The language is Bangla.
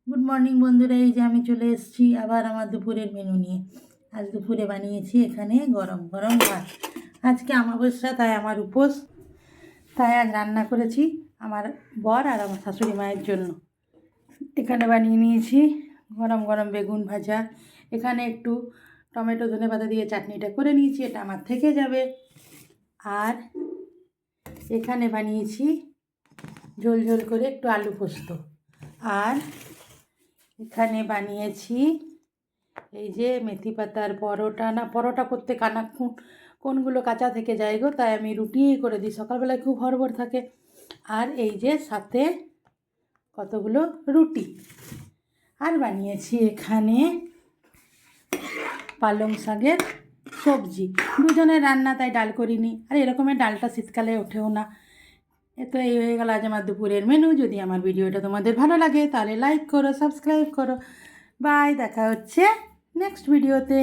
গুড মর্নিং বন্ধুরা, এই যে আমি চলে এসেছি আবার আমার দুপুরের মেনু নিয়ে। আজ দুপুরে বানিয়েছি এখানে গরম গরম ভাত। আজকে অমাবস্যা, তাই আমার উপোস। তাই আজ রান্না করেছি আমার বর আর আমার শাশুড়ি মায়ের জন্য। এখানে বানিয়ে নিয়েছি গরম গরম বেগুন ভাজা। এখানে একটু টমেটো ধনেপাতা দিয়ে চাটনিটা করে নিয়েছি, এটা আমার থেকে যাবে। আর এখানে বানিয়েছি ঝোল ঝোল করে একটু আলু পোস্ত। আর এখানে বানিয়েছি এই যে মেথি পাতার পরোটা। না, পরোটা করতে কোনগুলো কাঁচা থেকে যায় গো, তাই আমি রুটিই করে দিই, সকালবেলায় খুব হড়বড় থাকে। আর এই যে সাথে কতগুলো রুটি। আর বানিয়েছি এখানে পালং শাকের সবজি। দুজনের রান্না, তাই ডাল করিনি। আর এরকমের ডালটা শীতকালে ওঠেও না। তো এই হয়ে গেল আজ আমার দুপুরের মেনু। যদি আমার ভিডিওটা তোমাদের ভালো লাগে তাহলে লাইক করো, সাবস্ক্রাইব করো। বাই, দেখা হচ্ছে নেক্সট ভিডিওতে।